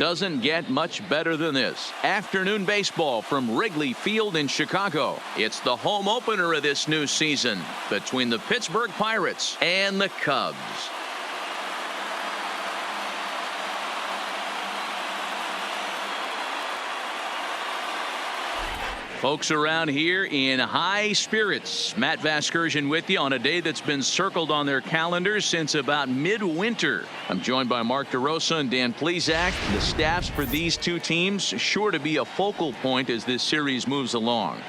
Doesn't get much better than this. Afternoon baseball from Wrigley Field in Chicago. It's the home opener of this new season between the Pittsburgh Pirates and the Cubs. Folks around here in high spirits. Matt Vasgersian with you on a day that's been circled on their calendars since about midwinter. I'm joined by Mark DeRosa and Dan Plesac. The staffs for these two teams sure to be a focal point as this series moves along.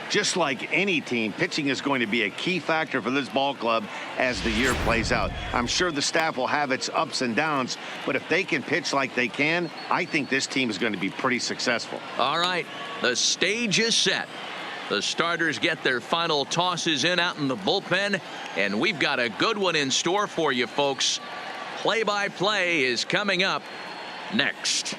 Just like any team, pitching is going to be a key factor for this ball club as the year plays out. I'm sure the staff will have its ups and downs, but if they can pitch like they can, I think this team is going to be pretty successful. All right, the stage is set. The starters get their final tosses in out in the bullpen, and we've got a good one in store for you folks. Play-by-play is coming up next.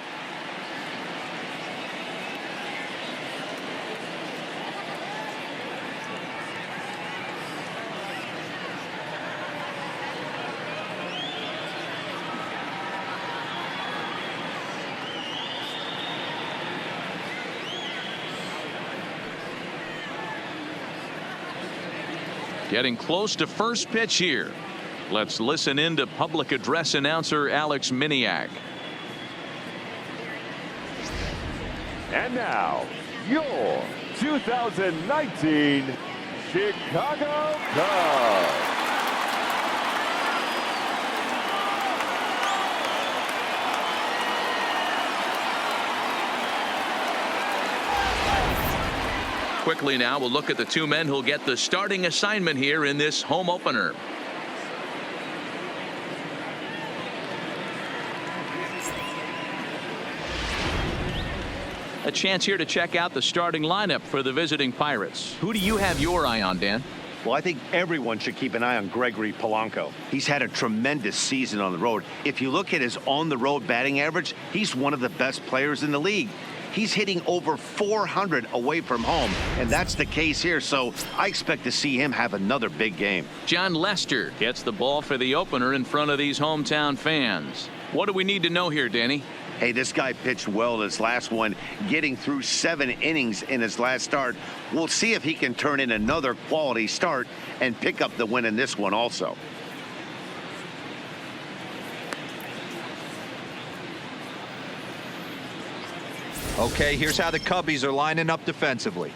Getting close to first pitch here. Let's listen in to public address announcer Alex Miniak. And now, your 2019 Chicago Cubs. Quickly now, we'll look at the two men who'll get the starting assignment here in this home opener. A chance here to check out the starting lineup for the visiting Pirates. Who do you have your eye on, Dan? Well, I think everyone should keep an eye on Gregory Polanco. He's had a tremendous season on the road. If you look at his on-the-road batting average, he's one of the best players in the league. He's hitting over 400 away from home, and that's the case here, so I expect to see him have another big game. John Lester gets the ball for the opener in front of these hometown fans. What do we need to know here, Danny? Hey, this guy pitched well in his last one, getting through 7 innings in his last start. We'll see if he can turn in another quality start and pick up the win in this one also. Okay, here's how the Cubbies are lining up defensively.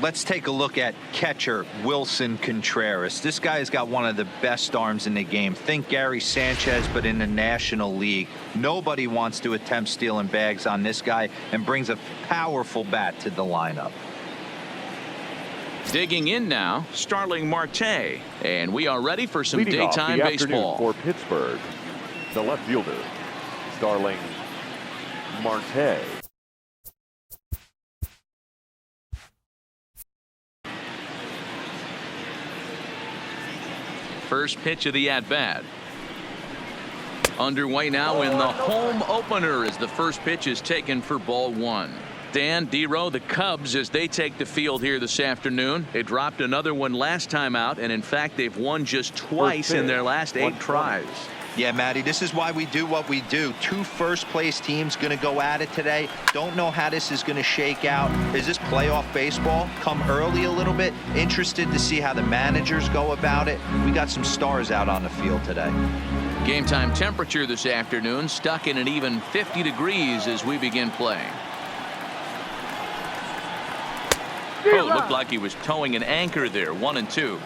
Let's take a look at catcher Wilson Contreras. This guy has got one of the best arms in the game. Think Gary Sanchez, but in the National League. Nobody wants to attempt stealing bags on this guy, and brings a powerful bat to the lineup. Digging in now, Starling Marte, and we are ready for some Leading daytime off the baseball. afternoon for Pittsburgh, the left fielder, Starling Marte. First pitch of the at-bat. Underway now in the home opener as the first pitch is taken for ball one. Dan, D-Row, the Cubs, as they take the field here this afternoon. They dropped another one last time out, and in fact they've won just twice in their last 8 tries. Yeah, Matty, this is why we do what we do. 2 first-place teams going to go at it today. Don't know how this is going to shake out. Is this playoff baseball? Come early a little bit. Interested to see how the managers go about it. We got some stars out on the field today. Game time temperature this afternoon stuck in an even 50 degrees as we begin playing. Oh, looked like he was towing an anchor there. 1-2.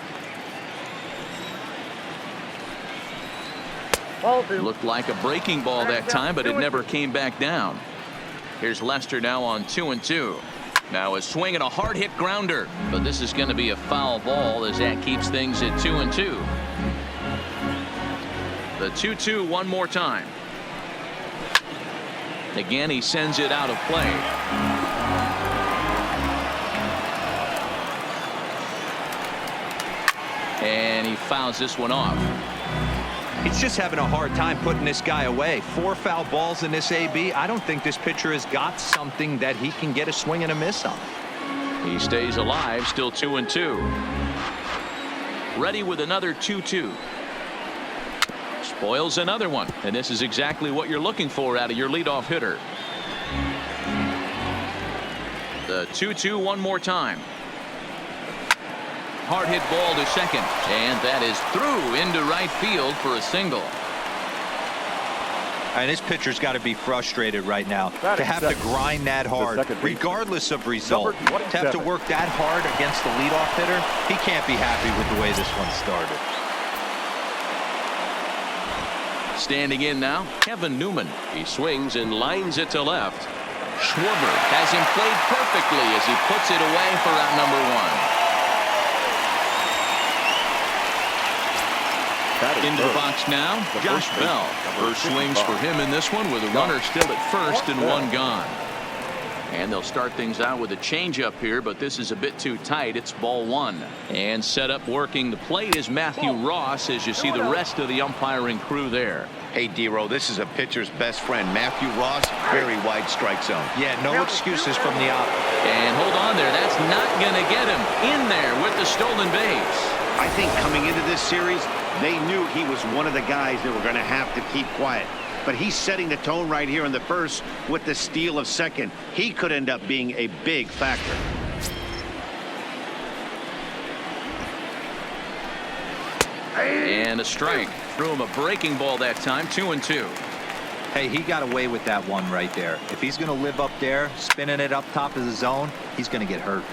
Looked like a breaking ball that time, but it never came back down. Here's Lester now on 2-2. Now a swing and a hard hit grounder, but this is going to be a foul ball as that keeps things at 2-2. The 2-2 one more time. Again, he sends it out of play. And he fouls this one off. He's just having a hard time putting this guy away. 4 foul balls in this AB. I don't think this pitcher has got something that he can get a swing and a miss on. He stays alive, still 2-2. Ready with another 2-2. Spoils another one, and this is exactly what you're looking for out of your leadoff hitter. The 2-2 one more time. Hard hit ball to second, and that is through into right field for a single. And this pitcher's got to be frustrated right now to have to grind that hard, regardless of result. To have to work that hard against the leadoff hitter, he can't be happy with the way this one started. Standing in now, Kevin Newman. He swings and lines it to left. Schwarber has him played perfectly as he puts it away for out number one. Into the box now, Josh Bell. First swings for him in this one with a runner still at first and one gone. And they'll start things out with a changeup here, but this is a bit too tight. It's ball one. And set up working the plate is Matthew Ross as you see the rest of the umpiring crew there. Hey, D-Row, this is a pitcher's best friend. Matthew Ross, very wide strike zone. Yeah, no excuses from the op. And hold on there. That's not going to get him in there with the stolen base. I think coming into this series, they knew he was one of the guys that were going to have to keep quiet. But he's setting the tone right here in the first with the steal of second. He could end up being a big factor. And a strike. Threw him a breaking ball that time, 2-2. Hey, he got away with that one right there. If he's going to live up there, spinning it up top of the zone, he's going to get hurt.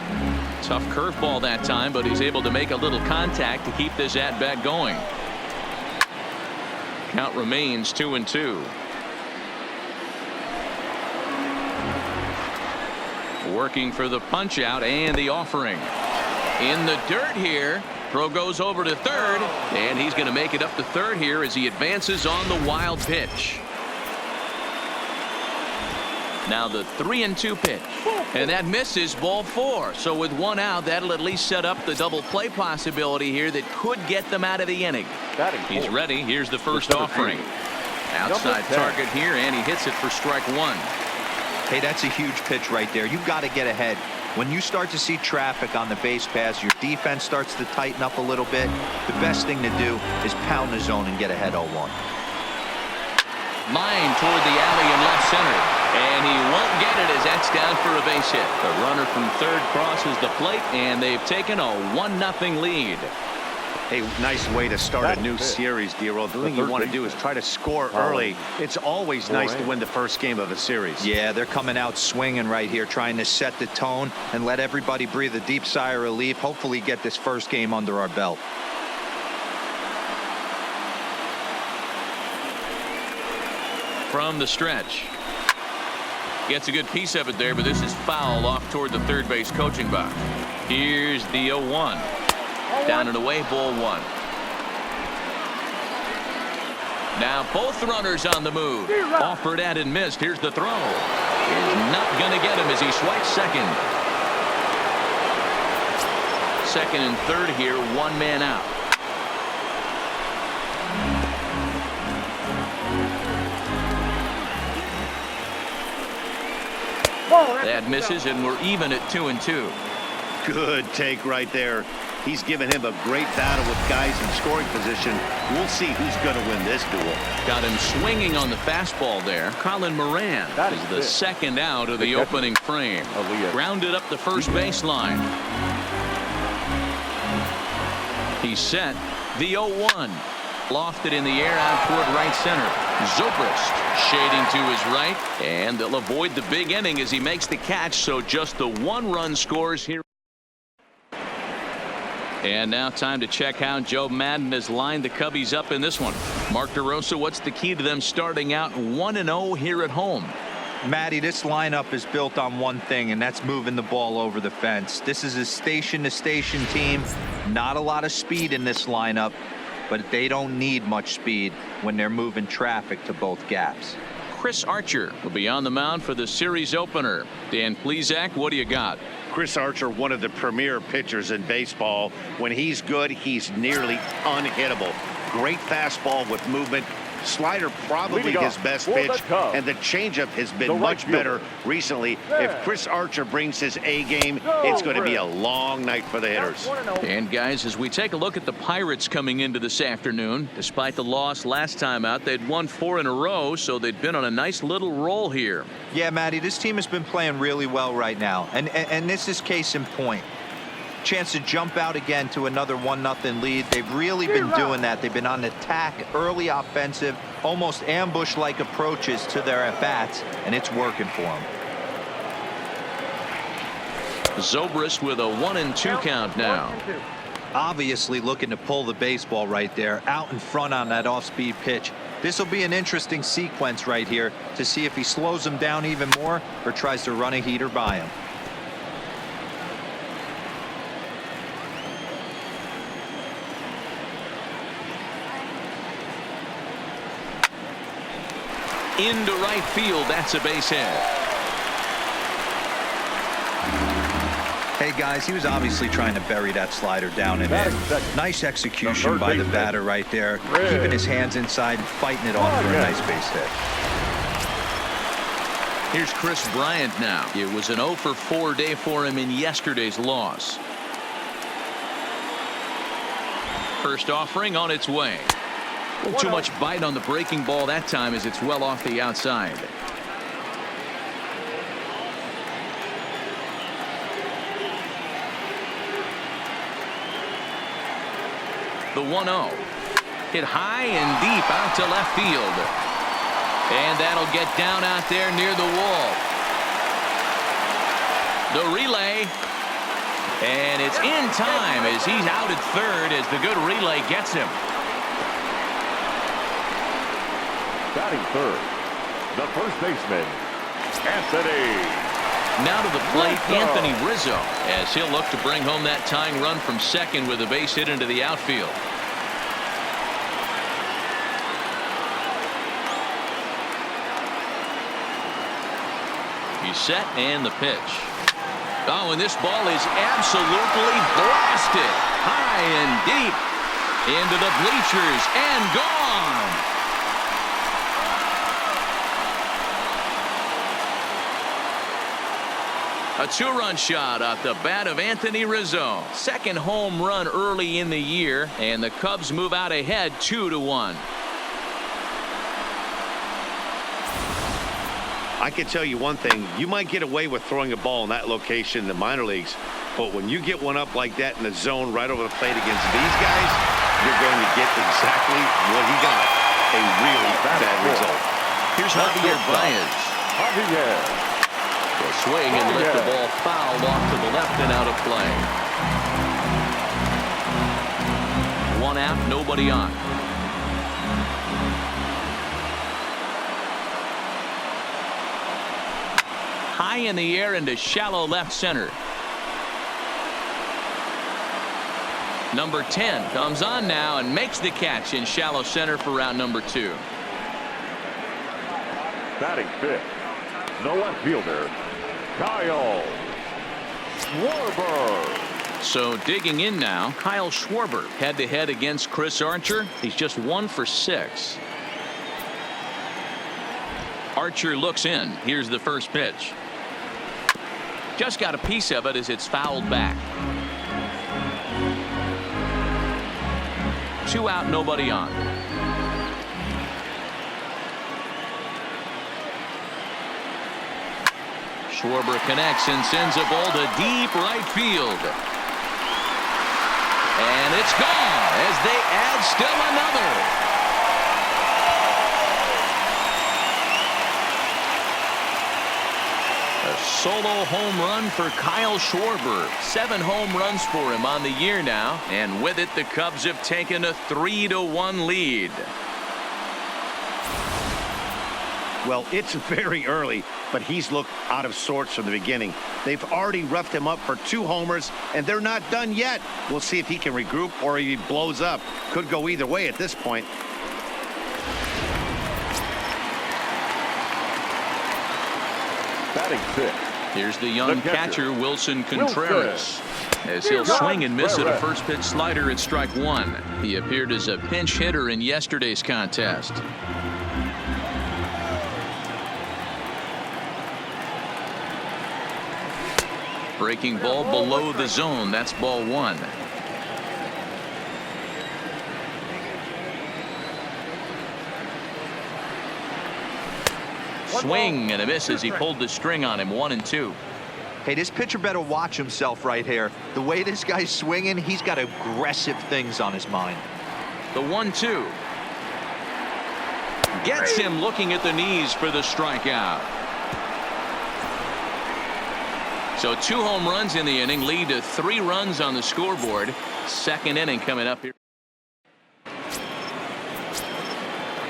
Tough curveball that time, but he's able to make a little contact to keep this at-bat going. Count remains 2-2. Working for the punch out and the offering. In the dirt here. Throw goes over to third, and he's going to make it up to third here as he advances on the wild pitch. Now the 3-2 pitch, and that misses, ball four. So with one out, that'll at least set up the double play possibility here that could get them out of the inning. He's ready. Here's the first offering. Outside target here, and he hits it for strike one. Hey, that's a huge pitch right there. You've got to get ahead. When you start to see traffic on the base pass, your defense starts to tighten up a little bit. The best thing to do is pound the zone and get ahead 0-1. Line toward the alley in left center, and he won't get it as that's down for a base hit. The runner from third crosses the plate, and they've taken a 1-0 lead. Hey, nice way to start a new series, D-Roll. The thing you want to do is try to score early. It's always nice to win the first game of a series. Yeah, they're coming out swinging right here, trying to set the tone and let everybody breathe a deep sigh of relief. Hopefully get this first game under our belt. From the stretch. Gets a good piece of it there, but this is foul off toward the third base coaching box. Here's the 0-1. Down and away, ball one. Now both runners on the move. Offered at and missed. Here's the throw. Is not going to get him as he swipes second. Second and third here, one man out. That misses, and we're even at 2-2. Good take right there. He's given him a great battle with guys in scoring position. We'll see who's going to win this duel. Got him swinging on the fastball there. Colin Moran is the second out of the opening frame. Grounded up the first baseline. He's set. The 0-1. Lofted in the air out toward right center. Zobrist shading to his right, and they'll avoid the big inning as he makes the catch, so just the one run scores here. And now time to check how Joe Madden has lined the Cubbies up in this one. Mark DeRosa, what's the key to them starting out 1-0 here at home? Matty, this lineup is built on one thing, and that's moving the ball over the fence. This is a station-to-station team. Not a lot of speed in this lineup, but they don't need much speed when they're moving traffic to both gaps. Chris Archer will be on the mound for the series opener. Dan Plesac, what do you got? Chris Archer, one of the premier pitchers in baseball. When he's good, he's nearly unhittable. Great fastball with movement, Slider probably Leading his off best for the pitch, Cubs, and the changeup has the been right much better fielder, recently. Ted. If Chris Archer brings his A game, it's going to be a long night for the hitters. And guys, as we take a look at the Pirates coming into this afternoon, despite the loss last time out, they'd won 4 in a row, so they'd been on a nice little roll here. Yeah, Matty, this team has been playing really well right now, and this is case in point. Chance to jump out again to another 1-0 lead. They've really been doing that. They've been on the attack, early offensive, almost ambush-like approaches to their at-bats, and it's working for them. Zobrist with a 1-2 count now. Obviously looking to pull the baseball right there, out in front on that off-speed pitch. This will be an interesting sequence right here to see if he slows him down even more or tries to run a heater by him. Into right field, that's a base hit. Hey guys, he was obviously trying to bury that slider down and in. Nice execution by the batter right there, keeping his hands inside and fighting it off for a nice base hit. Here's Chris Bryant now. It was an 0 for 4 day for him in yesterday's loss. First offering on its way. Too much bite on the breaking ball that time as it's well off the outside. The 1-0. Hit high and deep out to left field. And that'll get down out there near the wall. The relay. And it's in time as he's out at third as the good relay gets him. Batting third, the first baseman, Anthony. Now to the plate, Anthony Rizzo, as he'll look to bring home that tying run from second with a base hit into the outfield. He's set and the pitch. Oh, and this ball is absolutely blasted high and deep into the bleachers and gone. A 2-run shot off the bat of Anthony Rizzo. Second home run early in the year, and the Cubs move out ahead 2-1. I can tell you one thing. You might get away with throwing a ball in that location in the minor leagues, but when you get one up like that in the zone right over the plate against these guys, you're going to get exactly what he got. A really bad result. Here's Javier Baez. Javier. A swing and lift the ball fouled off to the left and out of play. 1 out, nobody on. High in the air into shallow left center. Number 10 comes on now and makes the catch in shallow center for round number 2. Batting fifth, the left fielder, Kyle Schwarber. So digging in now, Kyle Schwarber head-to-head against Chris Archer. He's just 1 for 6. Archer looks in. Here's the first pitch. Just got a piece of it as it's fouled back. 2 out, nobody on. Schwarber connects and sends a ball to deep right field. And it's gone as they add still another. A solo home run for Kyle Schwarber. 7 home runs for him on the year now. And with it, the Cubs have taken a 3-1 lead. Well, it's very early, but he's looked out of sorts from the beginning. They've already roughed him up for 2 homers, and they're not done yet. We'll see if he can regroup or if he blows up. Could go either way at this point. Batting fifth. Here's the young catcher, Wilson Contreras. as he'll swing and miss at a first pitch slider at strike one. He appeared as a pinch hitter in yesterday's contest. Breaking ball below the zone. That's ball one. Swing and a miss as he pulled the string on him. 1-2. Hey, this pitcher better watch himself right here. The way this guy's swinging, he's got aggressive things on his mind. The 1-2 gets him looking at the knees for the strikeout. So 2 home runs in the inning lead to 3 runs on the scoreboard. Second inning coming up here.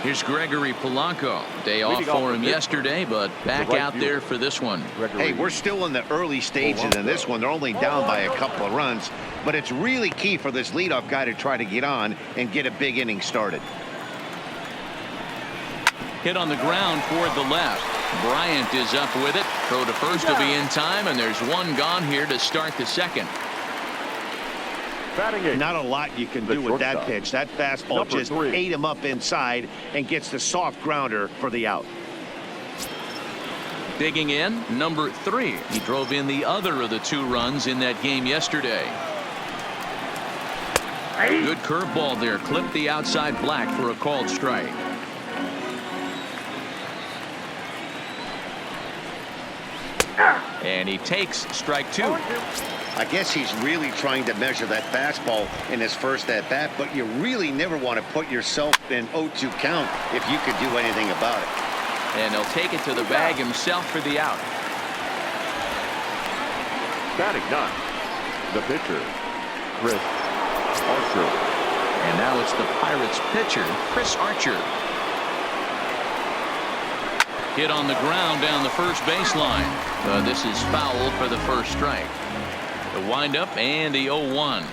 Here's Gregory Polanco. Day off for him yesterday, but back out there for this one. Hey, we're still in the early stages in this one. They're only down by a couple of runs, but it's really key for this leadoff guy to try to get on and get a big inning started. Hit on the ground toward the left. Bryant is up with it. Throw to first will be in time, and there's one gone here to start the second. Not a lot you can do with that pitch. That fastball just ate him up inside and gets the soft grounder for the out. Digging in, number 3. He drove in the other of the 2 runs in that game yesterday. Good curveball there. Clipped the outside black for a called strike. And he takes strike 2. I guess he's really trying to measure that fastball in his first at-bat, but you really never want to put yourself in 0-2 count if you could do anything about it. And he'll take it to the bag himself for the out. Batting 9, the pitcher, Chris Archer. And now it's the Pirates pitcher, Chris Archer. Hit on the ground down the first baseline. This is foul for the first strike. The windup and the 0-1.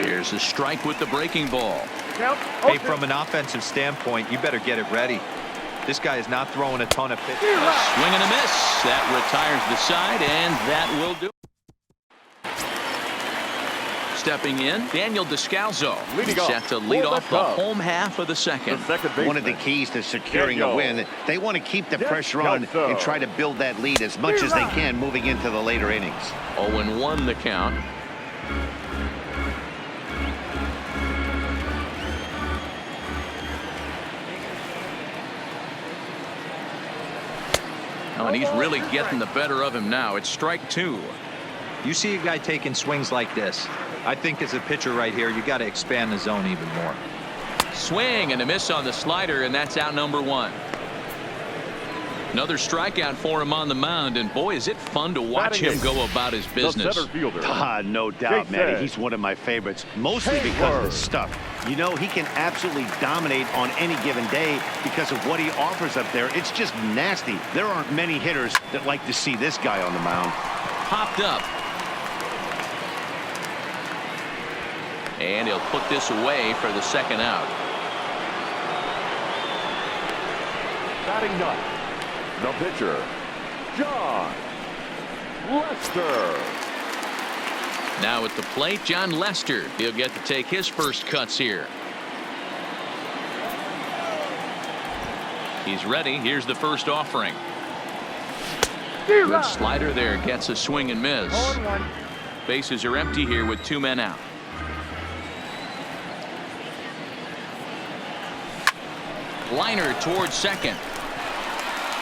Here's a strike with the breaking ball. Hey, from an offensive standpoint, you better get it ready. This guy is not throwing a ton of pitches. Swing and a miss. That retires the side, and that will do. Stepping in, Daniel Descalzo. Set to lead off the home half of the second. One of the keys to securing a win, they want to keep the pressure on and try to build that lead as much as they can moving into the later innings. 0-1 the count. Oh, and he's really getting the better of him now. It's strike 2. You see a guy taking swings like this. I think as a pitcher right here, you got to expand the zone even more. Swing and a miss on the slider, and that's out number 1. Another strikeout for him on the mound, and boy, is it fun to watch him go about his business. No doubt, Matty. He's one of my favorites, mostly because of his stuff. You know, he can absolutely dominate on any given day because of what he offers up there. It's just nasty. There aren't many hitters that like to see this guy on the mound. Popped up. And he'll put this away for the second out. Batting 9, the pitcher, John Lester. Now at the plate, John Lester. He'll get to take his first cuts here. He's ready. Here's the first offering. Good slider there. Gets a swing and miss. Bases are empty here with 2 men out. Liner towards second.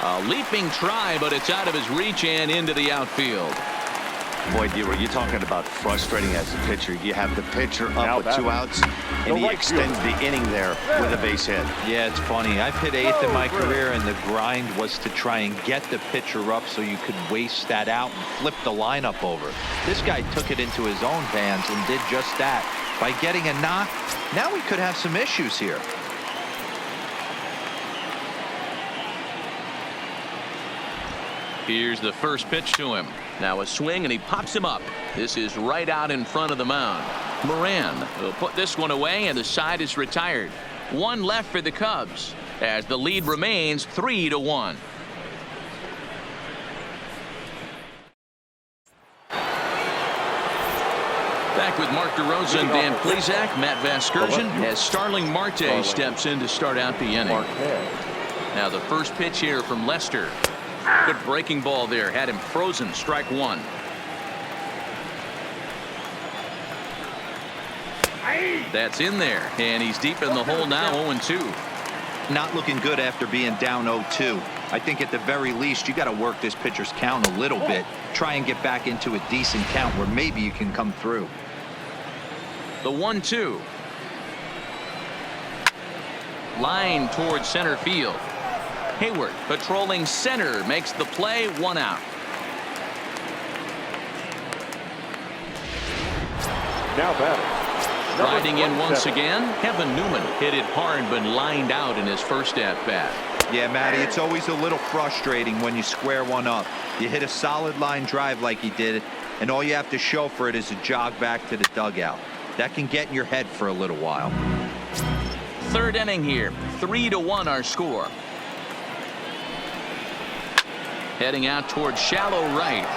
A leaping try, but it's out of his reach and into the outfield. Boy, D-Roy, you're talking about frustrating as a pitcher. You have the pitcher up with 2 outs, and he extends the inning there with a base hit. Yeah, it's funny. I've hit 8th in my career, and the grind was to try and get the pitcher up so you could waste that out and flip the lineup over. This guy took it into his own hands and did just that. By getting a knock, now we could have some issues here. Here's the first pitch to him. Now a swing, and he pops him up. This is right out in front of the mound. Moran will put this one away, and the side is retired. 1 left for the Cubs as the lead remains Back with Mark DeRosa and Dan Plesac. Matt Vasgersian as Starling Marte steps in to start out the inning. Now the first pitch here from Lester. Good breaking ball there. Had him frozen. Strike one. That's in there. And he's deep in the hole now, 0-2. Not looking good after being down 0-2. I think at the very least you got to work this pitcher's count a little bit. Try and get back into a decent count where maybe you can come through. The 1-2. Line towards center field. Hayward patrolling center makes the play. 1 out. Now batting. Riding in once again, Kevin Newman hit it hard but lined out in his first at bat. Yeah, Matty, it's always a little frustrating when you square one up. You hit a solid line drive like he did, and all you have to show for it is a jog back to the dugout. That can get in your head for a little while. Third inning here, 3-1 our score. Heading out towards shallow right.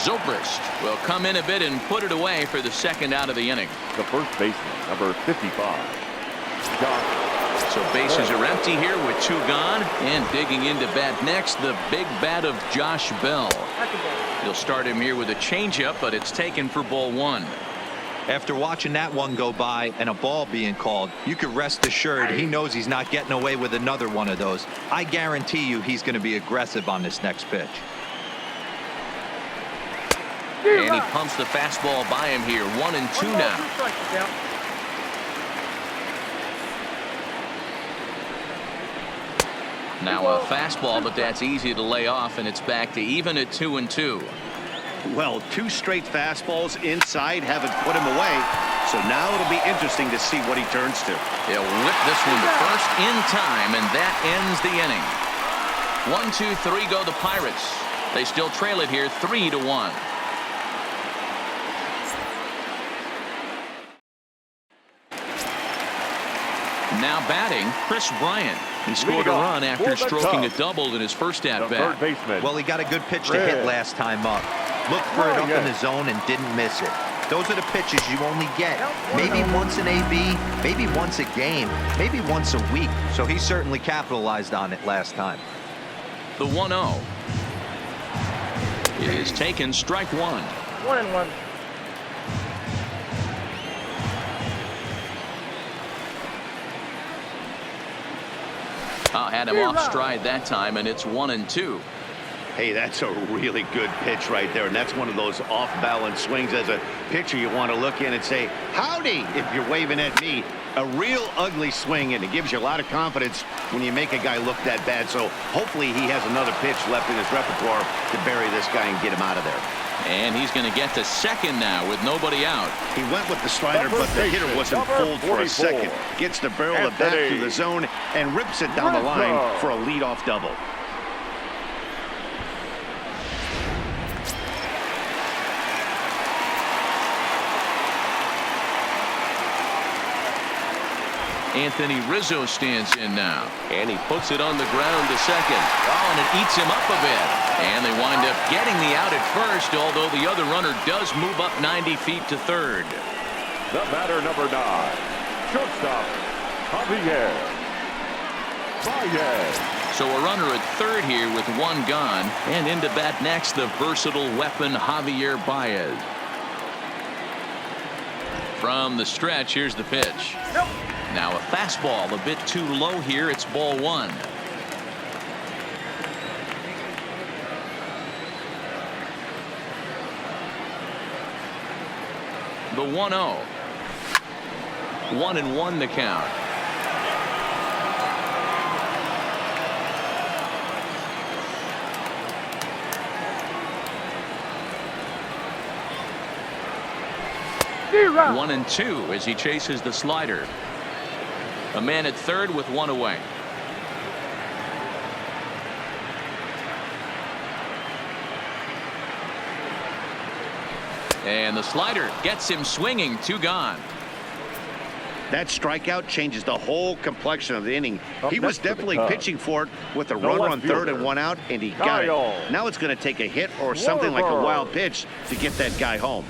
Zobrist will come in a bit and put it away for the second out of the inning. The first baseman, number 55. So bases are empty here with 2 gone, and digging into bat next, the big bat of Josh Bell. He'll start him here with a changeup, but it's taken for ball 1. After watching that one go by and a ball being called, you could rest assured he knows he's not getting away with another one of those. I guarantee you he's going to be aggressive on this next pitch. And he pumps the fastball by him here. 1-2 now. Now a fastball, but that's easy to lay off, and it's back to even at 2-2. Well, 2 straight fastballs inside haven't put him away. So now it'll be interesting to see what he turns to. He'll whip this one to first in time, and that ends the inning. 1-2-3 go the Pirates. They still trail it here 3-1. Now batting, Chris Bryant. He scored a run after stroking a double in his first at bat. Well, he got a good pitch to hit last time up. Looked for it up in the zone and didn't miss it. Those are the pitches you only get maybe once in AB, maybe once a game, maybe once a week. So he certainly capitalized on it last time. The 1-0. It is taken, strike 1. 1-1. Had him off stride that time, and it's 1-2. Hey, that's a really good pitch right there, and that's one of those off-balance swings. As a pitcher, you want to look in and say, howdy, if you're waving at me. A real ugly swing, and it gives you a lot of confidence when you make a guy look that bad. So hopefully he has another pitch left in his repertoire to bury this guy and get him out of there. And he's going to get to second now with nobody out. He went with the slider, but the hitter wasn't pulled for a second. Gets the barrel of bat through the zone and rips it down the line for a leadoff double. Anthony Rizzo stands in now, and he puts it on the ground to second. Oh, and it eats him up a bit. And they wind up getting the out at first, although the other runner does move up 90 feet to third. The batter, number 9, shortstop, Javier Baez. So a runner at third here with 1 gone, and into bat next, the versatile weapon Javier Baez. From the stretch, here's the pitch. Now a fastball a bit too low here. It's ball 1. The 1-0. 1-1 the count. One and 2 as he chases the slider. A man at third with 1 away. And the slider gets him swinging. 2 gone. That strikeout changes the whole complexion of the inning. He was definitely pitching for it with a runner on third and 1 out, and he got it. Now it's going to take a hit or something like a wild pitch to get that guy home.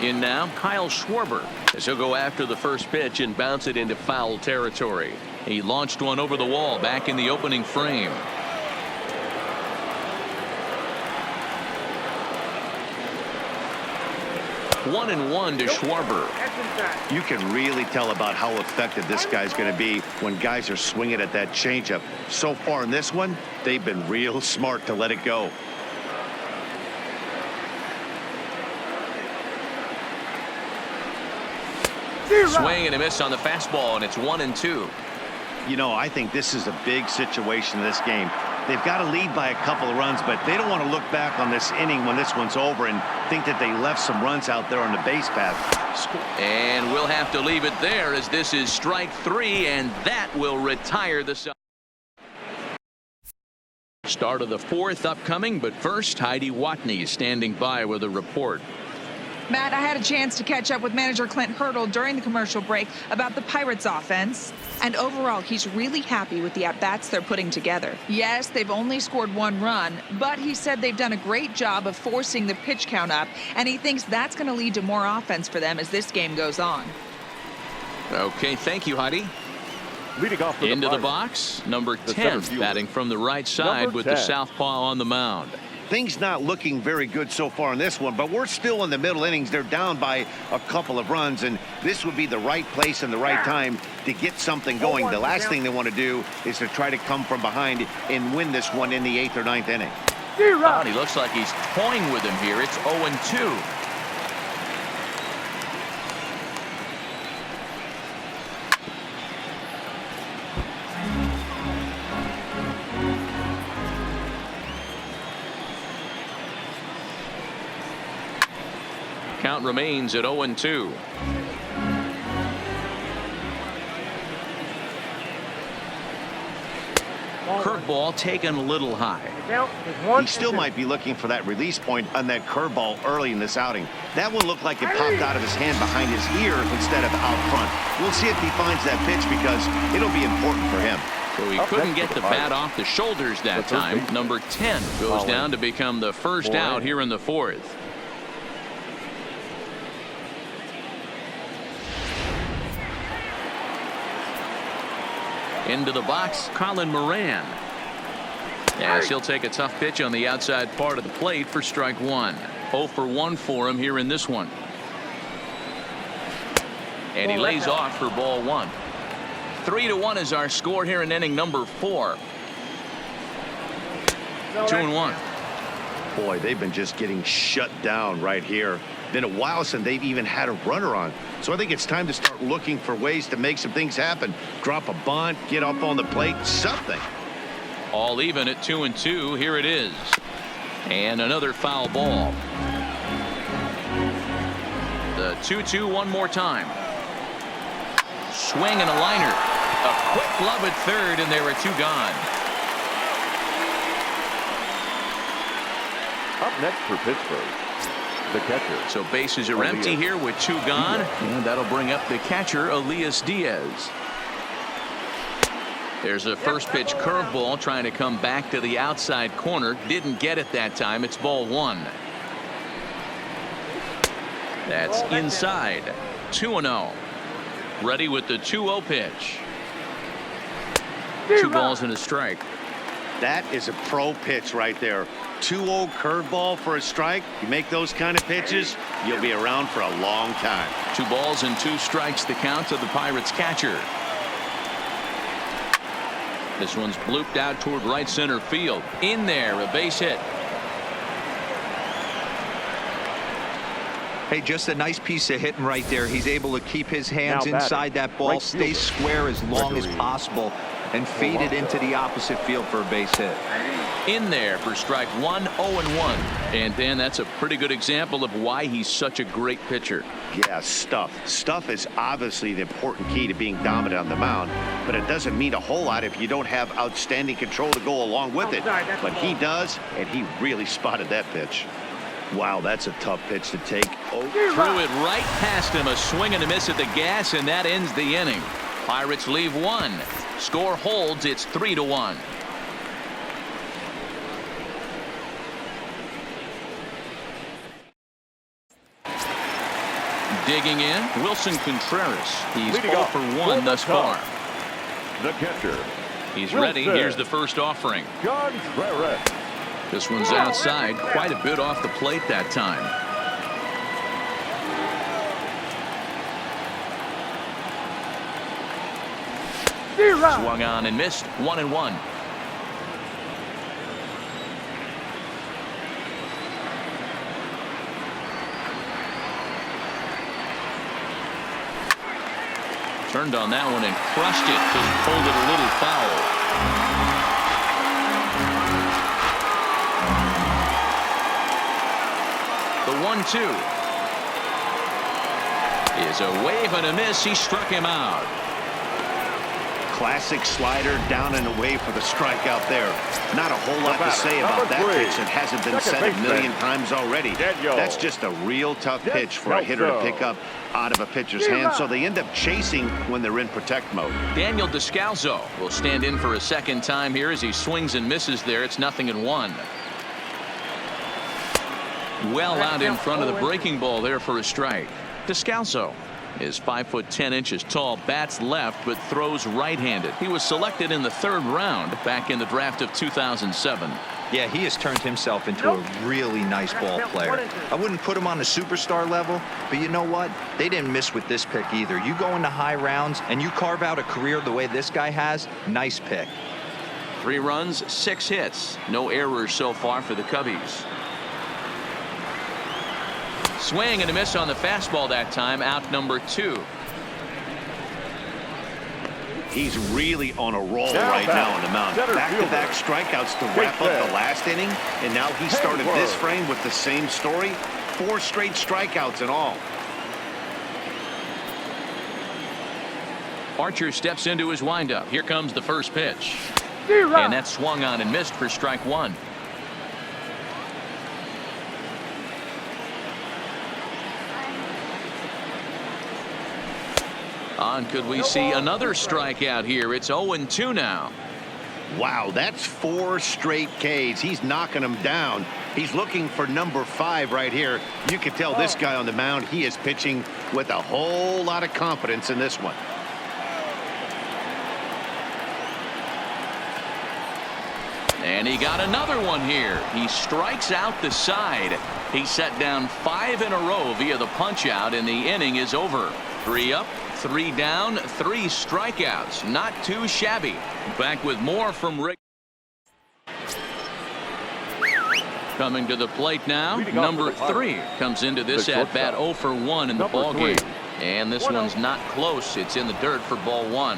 In now, Kyle Schwarber, as he'll go after the first pitch and bounce it into foul territory. He launched one over the wall back in the opening frame. 1-1 to Schwarber. You can really tell about how effective this guy's going to be when guys are swinging at that changeup. So far in this one, they've been real smart to let it go. Swing and a miss on the fastball, and it's 1-2. You know, I think this is a big situation in this game. They've got to lead by a couple of runs, but they don't want to look back on this inning when this one's over and think that they left some runs out there on the base path. And we'll have to leave it there, as this is strike 3, and that will retire the side. Start of the 4th upcoming, but first, Heidi Watney is standing by with a report. Matt, I had a chance to catch up with manager Clint Hurdle during the commercial break about the Pirates offense. And overall, he's really happy with the at-bats they're putting together. Yes, they've only scored 1 run, but he said they've done a great job of forcing the pitch count up, and he thinks that's going to lead to more offense for them as this game goes on. Okay, thank you, Heidi. Leading off for Into the Pirates, box, number 10, batting from the right side with the southpaw on the mound. Things not looking very good so far in this one, but we're still in the middle innings. They're down by a couple of runs, and this would be the right place and the right time to get something going. The last thing they want to do is to try to come from behind and win this one in the 8th or 9th inning. Oh, he looks like he's toying with him here. It's 0-2. Count remains at 0-2. Curveball taken a little high. He still might be looking for that release point on that curveball early in this outing. That one looked like it popped out of his hand behind his ear instead of out front. We'll see if he finds that pitch because it'll be important for him. So he couldn't get the bat off the shoulders that time. Number 10 goes down to become the first out here in the 4th. Into the box, Colin Moran. Yes, he'll take a tough pitch on the outside part of the plate for strike 1. 0 for 1 for him here in this one. And he lays off for ball 1. 3-1 is our score here in inning number 4. 2-1. Boy, they've been just getting shut down right here. Been a while since they've even had a runner on. So I think it's time to start looking for ways to make some things happen. Drop a bunt, get up on the plate, something. All even at 2-2. Here it is. And another foul ball. The 2-2 one more time. Swing and a liner. A quick glove at third, and there are 2 gone. Up next for Pittsburgh, the catcher. So bases are empty here with 2 gone, and that'll bring up the catcher, Elias Diaz. There's a first pitch curveball trying to come back to the outside corner. Didn't get it that time. It's ball 1. That's inside. 2-0. Ready with the 2-0 pitch. 2 balls and a strike. That is a pro pitch right there. 2-0 curveball for a strike. You make those kind of pitches, you'll be around for a long time. 2 balls and 2 strikes the count to the Pirates catcher. This one's blooped out toward right center field. In there, a base hit. Hey, just a nice piece of hitting right there. He's able to keep his hands inside that ball, stay square as long as possible, and feed it into the opposite field for a base hit. In there for strike 1, 0-1. And Dan, that's a pretty good example of why he's such a great pitcher. Yeah, stuff. Stuff is obviously the important key to being dominant on the mound, but it doesn't mean a whole lot if you don't have outstanding control to go along with it. But he does, and he really spotted that pitch. Wow, that's a tough pitch to take. Oh, threw it right past him. A swing and a miss at the gas, and that ends the inning. Pirates leave 1. Score holds. It's 3-1. Digging in, Wilson Contreras. He's Leading 0 off for for 1 the thus far. The catcher, He's Wilson. ready. Here's the first offering. Contreras. This one's outside, quite a bit off the plate that time. Swung on and missed. 1-1. Turned on that one and crushed it. Just pulled it a little foul. The 1-2 is a wave and a miss. He struck him out. Classic slider down and away for the strikeout there. Not a whole lot to say about that pitch. It hasn't been said a million times already. That's just a real tough pitch for a hitter to pick up out of a pitcher's hand, so they end up chasing when they're in protect mode. Daniel Descalzo will stand in for a second time here as he swings and misses there. It's 0-1. Well out in front of the breaking ball there for a strike. Descalzo is 5'10" tall, bats left, but throws right-handed. He was selected in the 3rd round back in the draft of 2007. Yeah, he has turned himself into a really nice ball player. I wouldn't put him on the superstar level, but you know what? They didn't miss with this pick either. You go into high rounds and you carve out a career the way this guy has, nice pick. 3 runs, 6 hits. No errors so far for the Cubbies. Swing and a miss on the fastball that time. Out number 2. He's really on a roll right now on the mound. Back-to-back strikeouts to wrap up the last inning, and now he started this frame with the same story. 4 straight strikeouts in all. Archer steps into his windup. Here comes the first pitch. And that swung on and missed for strike 1. On, could we see another strikeout here? It's 0-2 now. Wow, that's 4 straight Ks. He's knocking them down. He's looking for number 5 right here. You can tell this guy on the mound, he is pitching with a whole lot of confidence in this one. And he got another one here. He strikes out the side. He set down 5 in a row via the punch out, and the inning is over. 3 up, 3 down, 3 strikeouts. Not too shabby. Back with more from Rick. Coming to the plate now, number 3 comes into this at bat 0 for 1 in the ball game. And this one's not close. It's in the dirt for ball 1.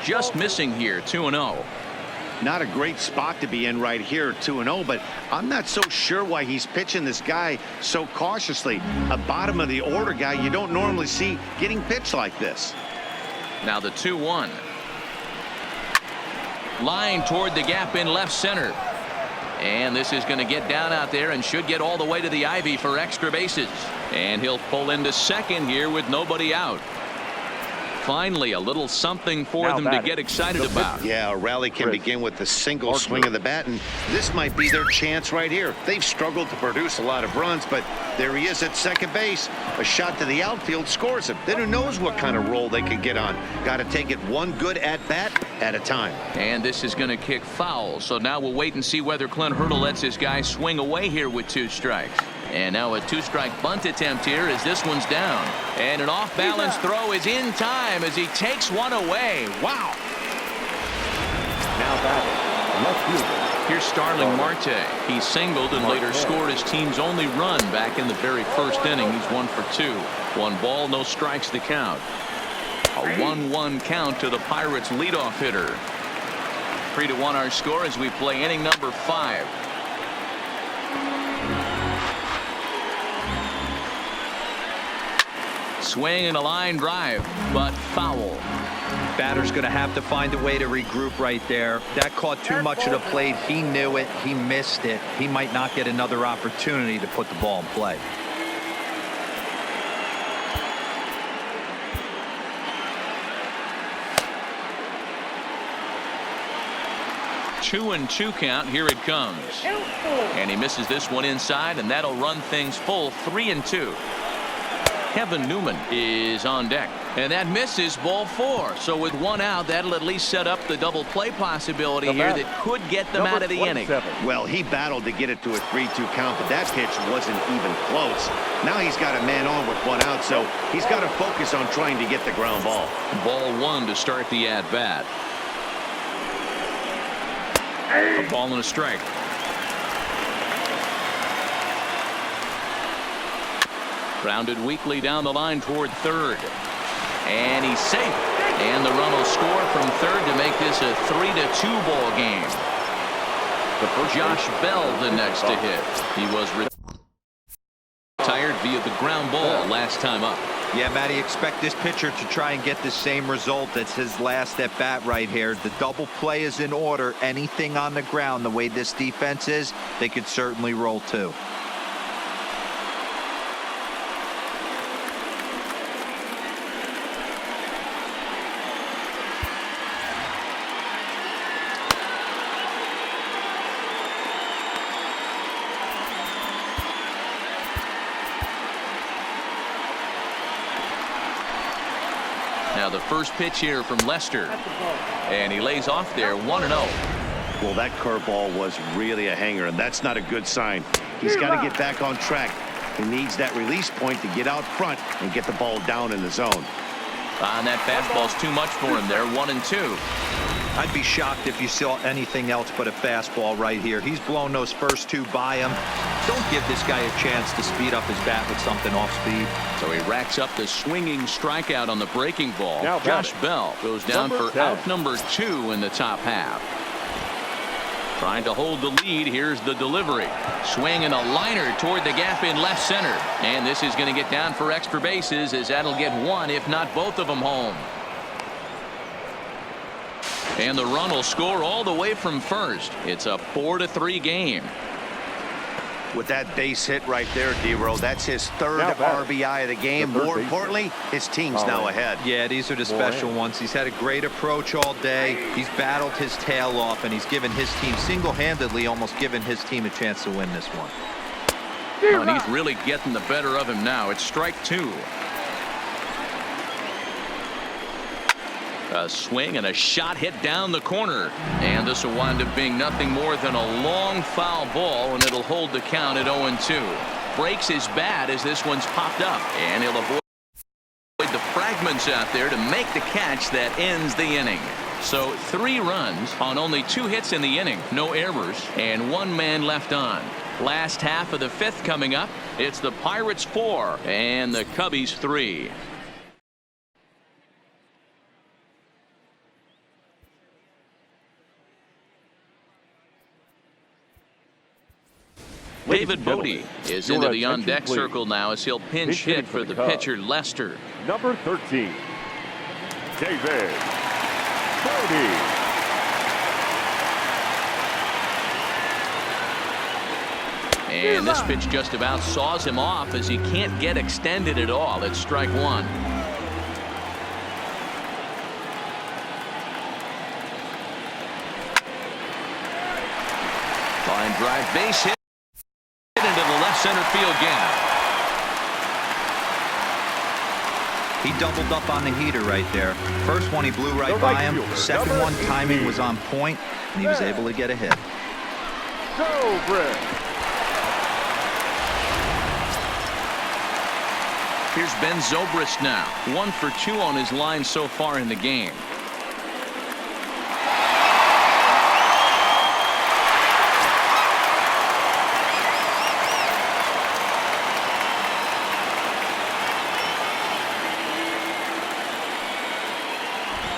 Just missing here, 2-0. Not a great spot to be in right here, 2-0, but I'm not so sure why he's pitching this guy so cautiously. A bottom of the order guy you don't normally see getting pitched like this. Now the 2-1. Line toward the gap in left center. And this is going to get down out there and should get all the way to the ivy for extra bases. And he'll pull into second here with nobody out. Finally, a little something for them to get excited about. Yeah, a rally can begin with a single swing of the bat, and this might be their chance right here. They've struggled to produce a lot of runs, but there he is at second base. A shot to the outfield scores him. Then who knows what kind of roll they could get on. Got to take it one good at-bat at a time. And this is going to kick foul, so now we'll wait and see whether Clint Hurdle lets his guy swing away here with 2 strikes. And now a 2-strike bunt attempt here as this one's down. And an off-balance throw is in time as he takes one away. Wow. Now batting, left fielder. Here's Starling Marte. He singled and later scored his team's only run back in the very first inning. He's 1 for 2. 1 ball, no strikes to count. A 1-1 count to the Pirates leadoff hitter. 3-1 our score as we play inning number 5. Swing and a line drive, but foul. Batter's going to have to find a way to regroup right there. That caught too much of the plate. He knew it. He missed it. He might not get another opportunity to put the ball in play. 2-2 count. Here it comes. And he misses this one inside, and that'll run things full 3-2. Kevin Newman is on deck, and that misses ball 4. So with one out, that'll at least set up the double play possibility here that could get them out of the inning. Well, he battled to get it to a 3-2 count, but that pitch wasn't even close. Now he's got a man on with one out, so he's got to focus on trying to get the ground ball. Ball 1 to start the at bat. A ball and a strike. Grounded weakly down the line toward third. And he's safe. And the run will score from third to make this a 3-2 ball game. Josh Bell the next to hit. He was retired via the ground ball last time up. Yeah, Matty, expect this pitcher to try and get the same result. That's his last at bat right here. The double play is in order. Anything on the ground, the way this defense is, they could certainly roll too. Now the first pitch here from Lester, and he lays off there 1-0. Well, that curveball was really a hanger, and that's not a good sign. He's got to get back on track. He needs that release point to get out front and get the ball down in the zone. And that fastball's too much for him there. 1-2. I'd be shocked if you saw anything else but a fastball right here. He's blown those first two by him. Don't give this guy a chance to speed up his bat with something off speed. So he racks up the swinging strikeout on the breaking ball. Now Josh Bell goes down for 10. out number 2 in the top half. Trying to hold the lead. Here's the delivery. Swing and a liner toward the gap in left center. And this is going to get down for extra bases, as that'll get one, if not both of them, home. And the run will score all the way from first. It's a 4-3 game. With that base hit right there, D-Row, that's his third RBI of the game. More importantly, his team's now ahead. Yeah, these are the special ones. He's had a great approach all day. He's battled his tail off, and he's given his team single-handedly, almost given his team a chance to win this one. Oh, and he's really getting the better of him now. It's strike 2. A swing and a shot hit down the corner, and this will wind up being nothing more than a long foul ball, and it'll hold the count at 0-2. Breaks his bat as this one's popped up, and he'll avoid the fragments out there to make the catch that ends the inning. So 3 runs on only 2 hits in the inning, no errors, and 1 man left on. Last half of the 5th coming up. It's the Pirates 4 and the Cubbies 3. David Bodie is into the on-deck circle now as he'll pinch hit for the pitcher Lester. Number 13, David Bodie. And this pitch just about saws him off as he can't get extended at all. It's strike 1. Line drive, base hit into the left center field gap. He doubled up on the heater right there. First one he blew right by him. Second one, timing was on point, and he was able to get a hit. Here's Ben Zobrist now. 1 for 2 on his line so far in the game.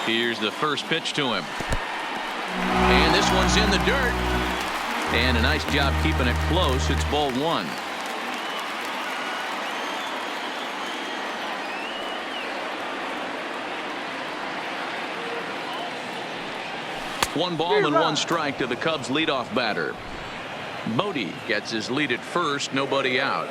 Here's the first pitch to him. And this one's in the dirt. And a nice job keeping it close. It's ball 1. One ball and 1 strike to the Cubs leadoff batter. Bodie gets his lead at first, nobody out.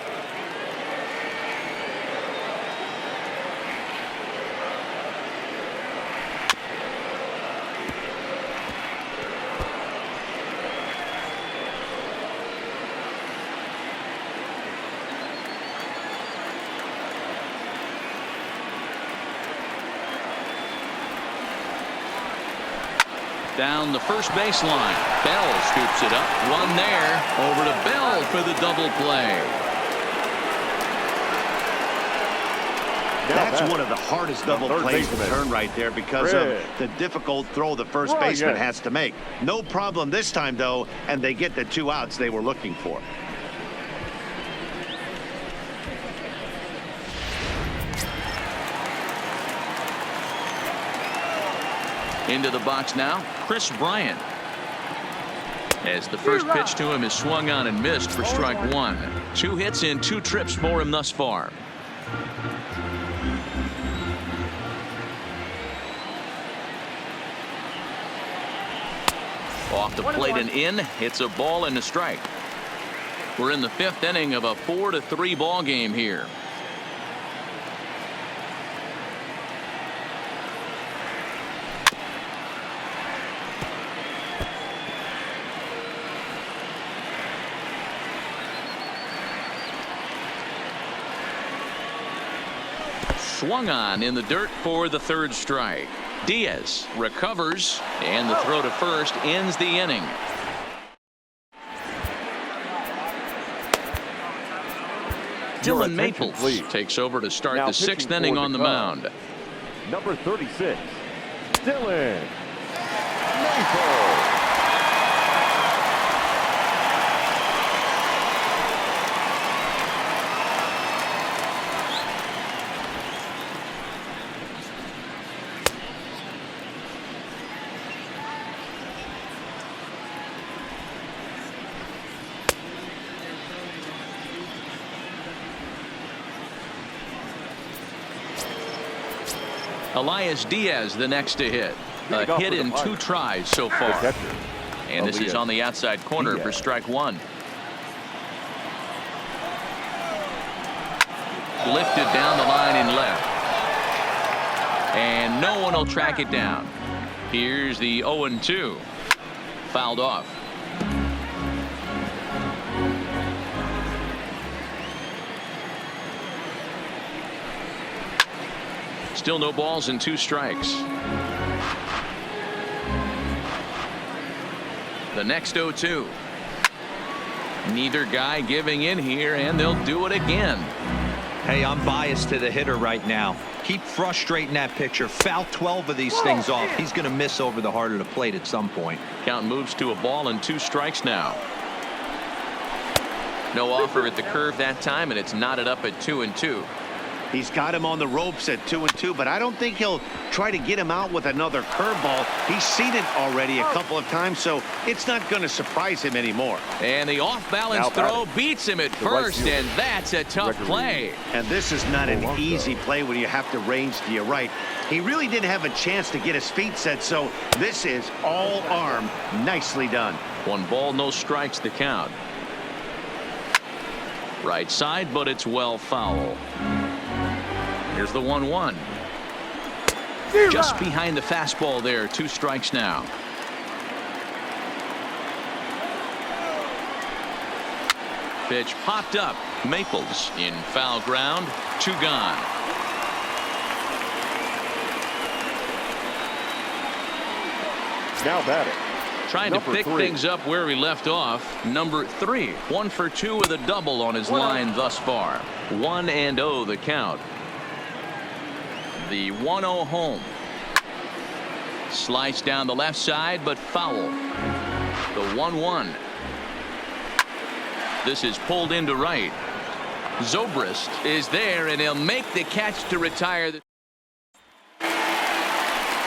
Down the first baseline. Bell scoops it up. One there. Over to Bell for the double play. That's one of the hardest double plays to turn right there because of the difficult throw the first baseman has to make. No problem this time, though, and they get the 2 outs they were looking for. Into the box now, Chris Bryant. As the first pitch to him is swung on and missed for strike 1. 2 hits in 2 trips for him thus far. Off the plate and in. It's a ball and a strike. We're in the 5th inning of a 4-3 ball game here. Swung on in the dirt for the 3rd strike. Diaz recovers, and the throw to first ends the inning. Dylan Maples takes over to start the 6th inning on the mound. Number 36, Dylan Maples. Elias Diaz the next to hit. A hit in 2 tries so far. And this is on the outside corner for strike 1. Lifted down the line in left. And no one will track it down. Here's the 0-2. Fouled off. Still no balls and 2 strikes. The next 0-2. Neither guy giving in here, and they'll do it again. Hey, I'm biased to the hitter right now. Keep frustrating that pitcher. Foul 12 of these things off. He's going to miss over the heart of the plate at some point. Count moves to a ball and 2 strikes now. No offer at the curve that time, and it's knotted up at 2-2. He's got him on the ropes at 2-2, but I don't think he'll try to get him out with another curveball. He's seen it already a couple of times, so it's not going to surprise him anymore. And the off-balance throw beats him at first, and that's a tough play. And this is not an easy play when you have to range to your right. He really didn't have a chance to get his feet set, so this is all arm. Nicely done. 1 ball, no strikes the count. Right side, but it's well foul. Here's the 1-1. Just behind the fastball there. 2 strikes now. Pitch popped up. Maples in foul ground. 2 gone. Now batting. Trying to pick things up where we left off. Number 3. 1 for 2 with a double on his line thus far. 1-0 the count. The 1-0 home. Slice down the left side, but foul. The 1-1. This is pulled into right. Zobrist is there, and he'll make the catch to retire.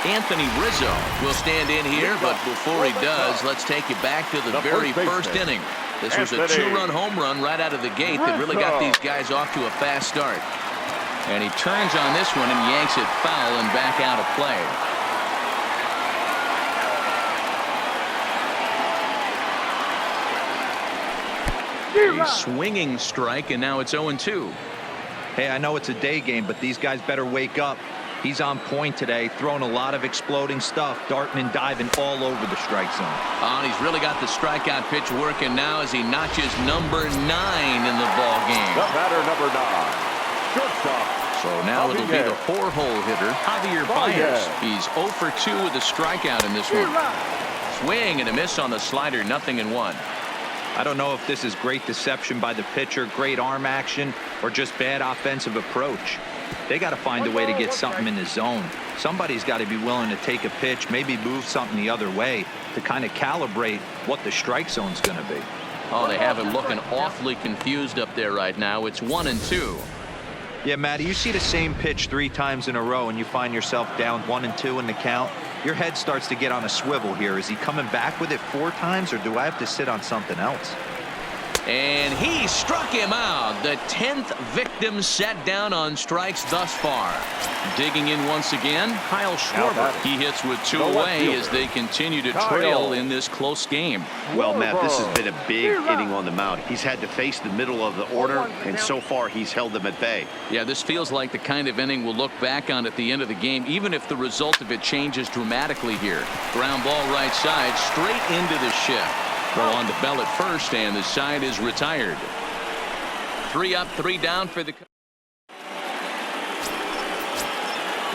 Anthony Rizzo will stand in here, but before he does, let's take you back to the very first inning. This was a 2-run home run right out of the gate that really got these guys off to a fast start. And he turns on this one and yanks it foul and back out of play. A swinging strike, and now it's 0-2. Hey, I know it's a day game, but these guys better wake up. He's on point today, throwing a lot of exploding stuff, darting and diving all over the strike zone. Oh, and he's really got the strikeout pitch working now as he notches number 9 in the ball game. The batter, number 9, shortstop, So now it'll be the 4-hole hitter, Javier Baez. He's 0 for 2 with a strikeout in this one. Swing and a miss on the slider, 0-1. I don't know if this is great deception by the pitcher, great arm action, or just bad offensive approach. They got to find a way to get something in the zone. Somebody's got to be willing to take a pitch, maybe move something the other way to kind of calibrate what the strike zone's going to be. Oh, they have him looking awfully confused up there right now. It's 1-2. Yeah, Matty, you see the same pitch 3 times in a row and you find yourself down 1-2 in the count. Your head starts to get on a swivel here. Is he coming back with it 4 times, or do I have to sit on something else? And he struck him out. The 10th victim set down on strikes thus far. Digging in once again, Kyle Schwarber. He hits with 2 away as they continue to trail in this close game. Well, Matt, this has been a big inning on the mound. He's had to face the middle of the order, and so far he's held them at bay. Yeah, this feels like the kind of inning we'll look back on at the end of the game, even if the result of it changes dramatically here. Ground ball right side, straight into the shift. Throw on the bell at first, and the side is retired. 3 up, 3 down for the.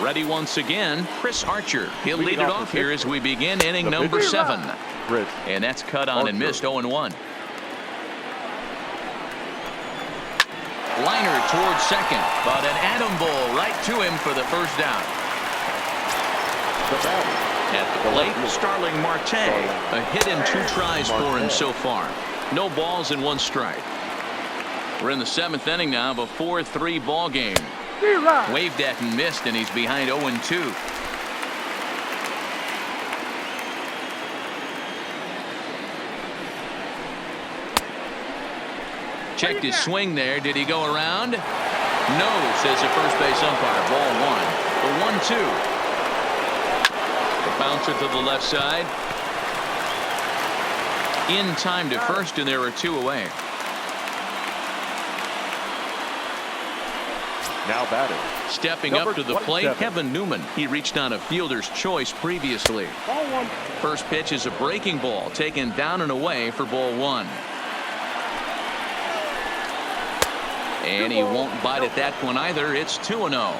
Ready once again, Chris Archer. He'll lead it off here as we begin inning number 7. And that's cut on and missed, 0-1. Liner towards second, but an atom ball right to him for the first down. At the plate, Starling Marte. A hit in 2 tries for him so far. No balls and 1 strike. We're in the 7th inning now of a 4-3 ball game. Waved at and missed, and he's behind 0-2. Checked his swing there. Did he go around? No, says the first base umpire. Ball 1. The 1-2. Bouncer to the left side. In time to first, and there are 2 away. Now batting. Stepping up to the plate, Kevin Newman. He reached on a fielder's choice previously. First pitch is a breaking ball, taken down and away for ball 1. And he won't bite at that one either. It's 2-0.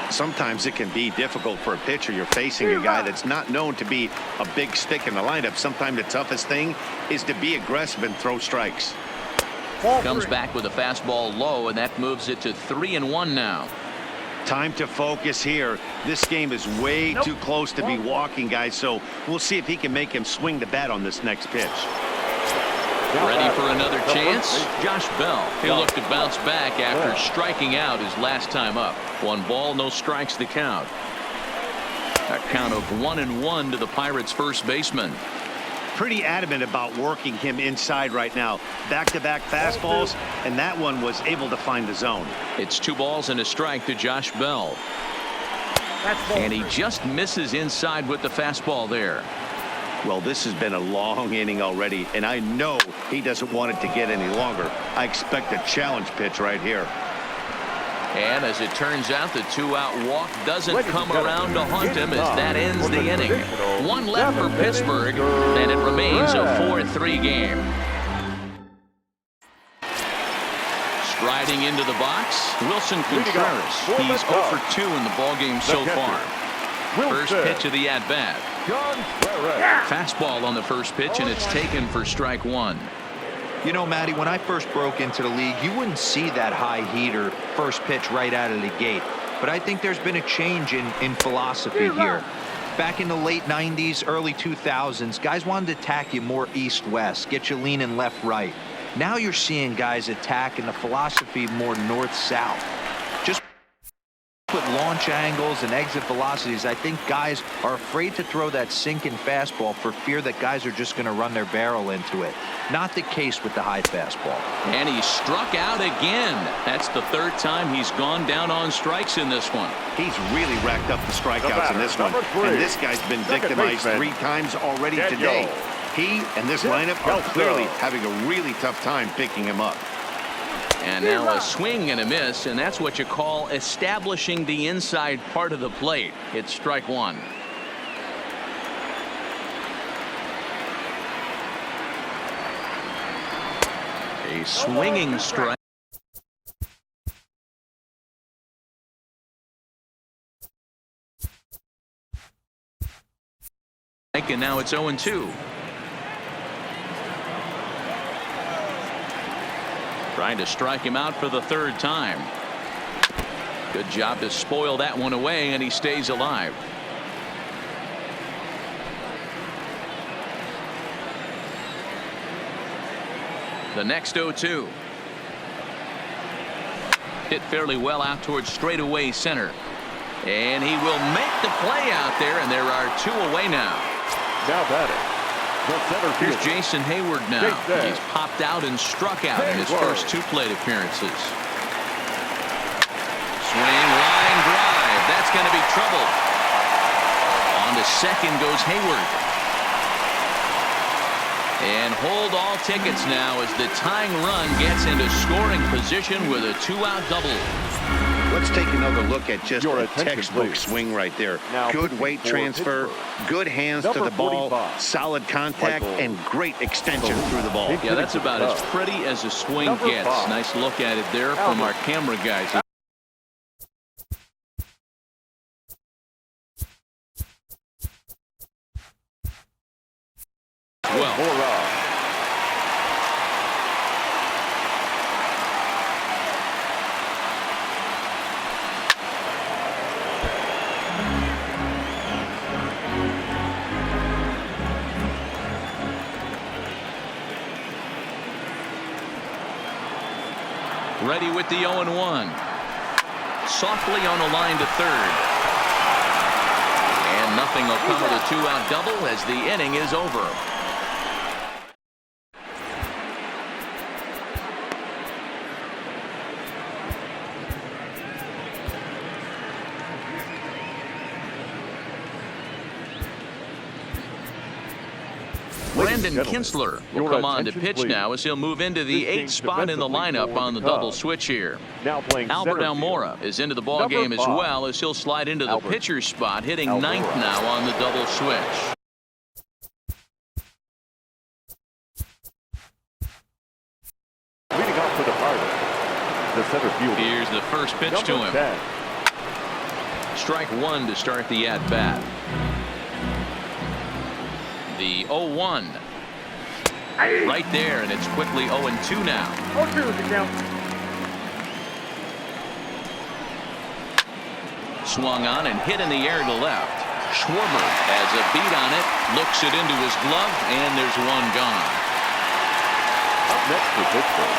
Sometimes it can be difficult for a pitcher. You're facing a guy that's not known to be a big stick in the lineup. Sometimes the toughest thing is to be aggressive and throw strikes. Comes back with a fastball low, and that moves it to 3-1 now. Time to focus here. This game is way too close to be walking, guys, so we'll see if he can make him swing the bat on this next pitch. Ready for another chance? Josh Bell. He'll look to bounce back after striking out his last time up. 1 ball, no strikes, the count. A count of 1-1 to the Pirates' first baseman. Pretty adamant about working him inside right now. Back-to-back fastballs, and that one was able to find the zone. It's 2 balls and a strike to Josh Bell. And he just misses inside with the fastball there. Well, this has been a long inning already, and I know he doesn't want it to get any longer. I expect a challenge pitch right here. And as it turns out, the 2-out walk doesn't come around to haunt him as that ends the inning. 1 left for Pittsburgh, and it remains a 4-3 game. Striding into the box, Wilson Contreras. He's 0 for 2 in the ballgame so far. First pitch of the at-bat. Fastball on the first pitch, and it's taken for strike 1. You know, Matty, when I first broke into the league, you wouldn't see that high heater first pitch right out of the gate. But I think there's been a change in philosophy here. Back in the late 90s, early 2000s, guys wanted to attack you more east-west, get you leaning left-right. Now you're seeing guys attack in the philosophy more north-south. Just with launch angles and exit velocities, I think guys are afraid to throw that sinking fastball for fear that guys are just going to run their barrel into it. Not the case with the high fastball. And he struck out again. That's the 3rd time he's gone down on strikes in this one. He's really racked up the strikeouts in this one. And this guy's been victimized 3 times already today. He and this lineup are clearly having a really tough time picking him up. And now a swing and a miss, and that's what you call establishing the inside part of the plate. It's strike 1. A swinging strike. And now it's 0-2. Trying to strike him out for the third time. Good job to spoil that one away, and he stays alive. The next 0-2. Hit fairly well out towards straightaway center. And he will make the play out there, and there are 2 away now. Now batting, the center Here's fielder. Jason Hayward now. He's popped out and struck out in his first 2 plate appearances. Swing, line drive. That's going to be trouble. On to second goes Hayward. And hold all tickets now as the tying run gets into scoring position with a 2-out double. Let's take another look at just Your a attention, textbook please. swing right there. Now Good weight for transfer, Pittsburgh. good hands to Number the ball, 45. solid contact, Michael. and great extension through the ball. Yeah, that's about as pretty as a swing Number gets. 5. Nice look at it there from our camera guys. Well, ready with the 0-1. Softly on the line to third. And nothing will come of the 2-out double as the inning is over. Brandon Kinsler will come on to pitch now as he'll move into the 8th spot in the lineup on the double switch here. Now playing Albert center Almora is into the ball Number game as 5. well as he'll slide into the Albert pitcher's spot, hitting Almora. 9th now on the double switch. Leading off for the Pirates, the center fielder. Here's the first pitch to Number him. 10. Strike 1 to start the at-bat. The 0-1. Right there, and it's quickly 0-2 now. 0-2 is the count. Swung on and hit in the air to left. Schwarber has a beat on it, looks it into his glove, and there's one gone. Up next for Pittsburgh.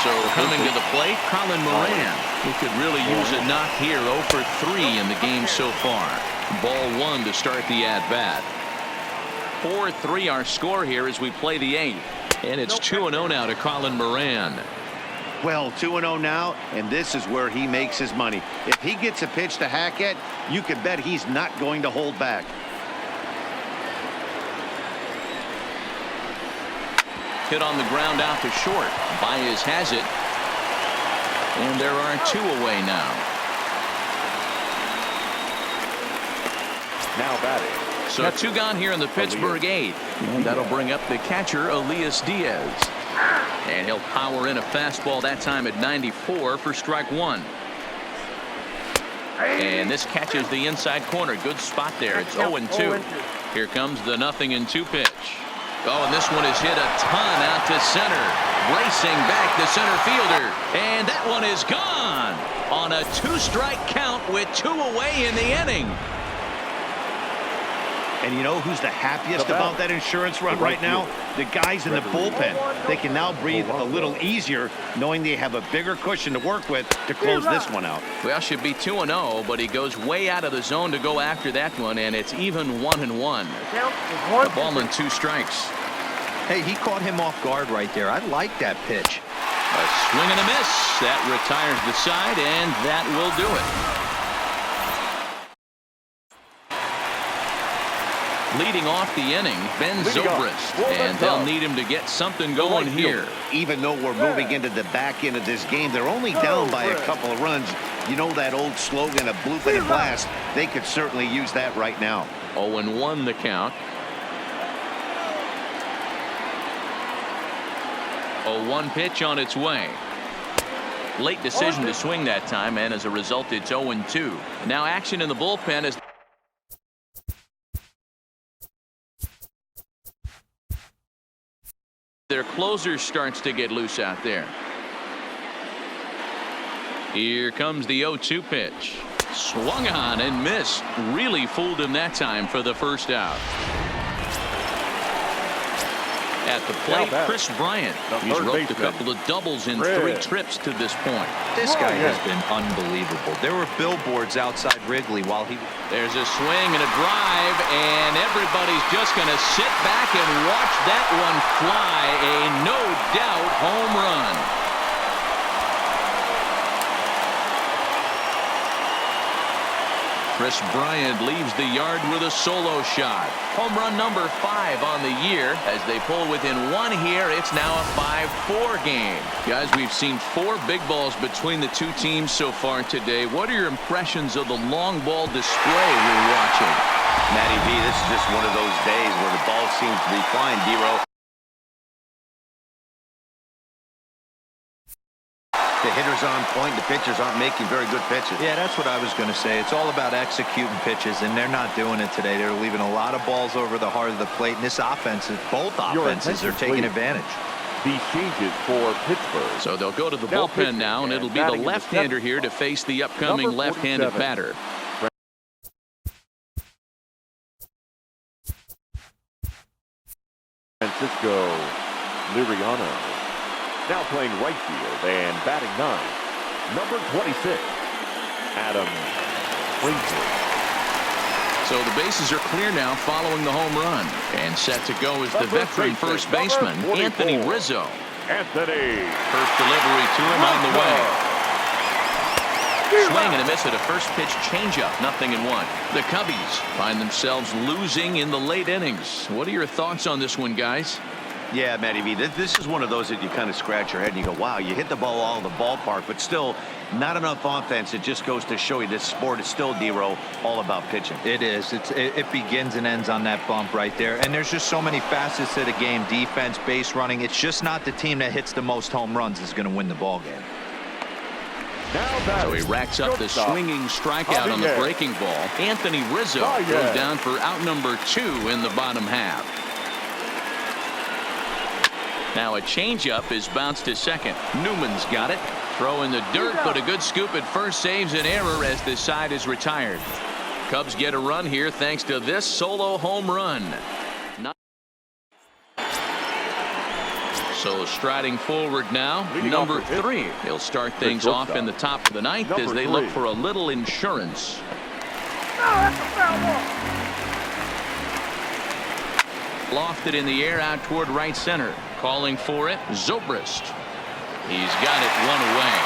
So coming to the plate, Colin Moran, who could really use a knock here. 0 for 3 in the game so far. Ball 1 to start the at-bat. 4-3 our score here as we play the 8th. And it's 2-0 now to Colin Moran. Well, 2-0 now, and this is where he makes his money. If he gets a pitch to hack at, you can bet he's not going to hold back. Hit on the ground out to short. Baez has it. And there are 2 away now. Now batting. So 2 gone here in the Pittsburgh 8th. And that'll bring up the catcher, Elias Diaz. And he'll power in a fastball that time at 94 for strike 1. And this catches the inside corner. Good spot there. It's 0-2. Here comes the 0-2 pitch. Oh, and this one is hit a ton out to center. Racing back the center fielder. And that one is gone on a 2-strike count with 2 away in the inning. And you know who's the happiest about that insurance run right now? The guys in the bullpen. They can now breathe a little easier knowing they have a bigger cushion to work with to close this one out. Well, should be 2-0, but he goes way out of the zone to go after that one, and it's even 1-1. A ball and 2 strikes. Hey, he caught him off guard right there. I like that pitch. A swing and a miss. That retires the side, and that will do it. Leading off the inning, Ben Zobrist, and they'll need him to get something going here. Even though we're moving into the back end of this game, they're only down by a couple of runs. You know that old slogan of bloop and blast. They could certainly use that right now. 0-1 the count. 0-1 pitch on its way. Late decision to swing that time, and as a result, it's 0-2. Now action in the bullpen as Their closer starts to get loose out there. Here comes the 0-2 pitch. Swung on and missed. Really fooled him that time for the first out. At the plate, Chris Bryant. He's roped a couple of doubles in 3 trips to this point. This guy has been unbelievable. There were billboards outside Wrigley while he... There's a swing and a drive, and everybody's just going to sit back and watch that one fly. A no-doubt home run. Chris Bryant leaves the yard with a solo shot. Home run number 5 on the year. As they pull within 1 here, it's now a 5-4 game. Guys, we've seen 4 big balls between the 2 teams so far today. What are your impressions of the long ball display we're watching? Matty V, this is just one of those days where the ball seems to be flying, D-Row. The hitters on point. The pitchers aren't making very good pitches. Yeah, that's what I was going to say. It's all about executing pitches, and they're not doing it today. They're leaving a lot of balls over the heart of the plate, and this offense, both offenses are taking advantage. These changes for Pittsburgh. So they'll go to the bullpen now, and it'll be the left-hander here to face the upcoming left-handed batter. Francisco Liriano. Now playing right field and batting 9, number 26, Adam Frazier. So the bases are clear now following the home run. And set to go is the veteran first baseman, Anthony Rizzo. Anthony. First delivery to him on the way. Swing and a miss at a first pitch changeup, 0-1. The Cubbies find themselves losing in the late innings. What are your thoughts on this one, guys? Yeah, Matty V, this is one of those that you kind of scratch your head and you go, wow, you hit the ball all in the ballpark, but still not enough offense. It just goes to show you this sport is still, D-Row, all about pitching. It is. It begins and ends on that bump right there. And there's just so many facets to the game. Defense, base running. It's just not the team that hits the most home runs is going to win the ball game. So he racks up the swinging strikeout on the breaking ball. Anthony Rizzo goes down for out number 2 in the bottom half. Now a changeup is bounced to second. Newman's got it. Throw in the dirt, but a good scoop at first saves an error as the side is retired. Cubs get a run here thanks to this solo home run. So striding forward now, number 3. He'll start things off in the top of the 9th as they look for a little insurance. Lofted in the air out toward right center. Calling for it, Zobrist. He's got it 1 away.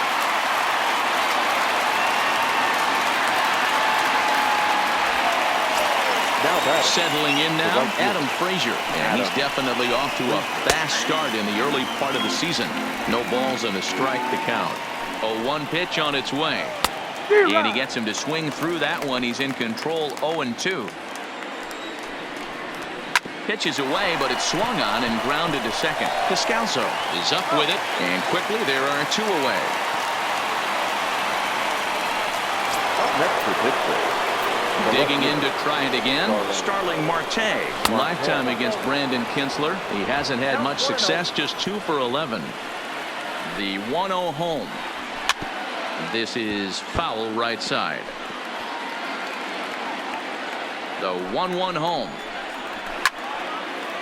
Settling in now, Adam Frazier. And he's definitely off to a fast start in the early part of the season. No balls and a strike to count. A 1 pitch on its way. And he gets him to swing through that one. He's in control, 0-2. Pitches away, but it's swung on and grounded to second. Descalso is up with it, and quickly there are 2 away. Up next for Pittsburgh. Digging in to try it again, Starling Marte. Lifetime against Brandon Kinsler. He hasn't had much success, just 2 for 11. The 1-0 home. This is foul right side. The 1-1 home.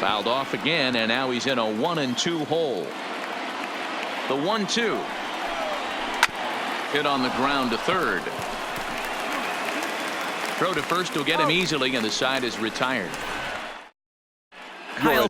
Fouled off again, and now he's in a 1-2 hole. The 1-2. Hit on the ground to third. Throw to first will get him easily, and the side is retired. Kyle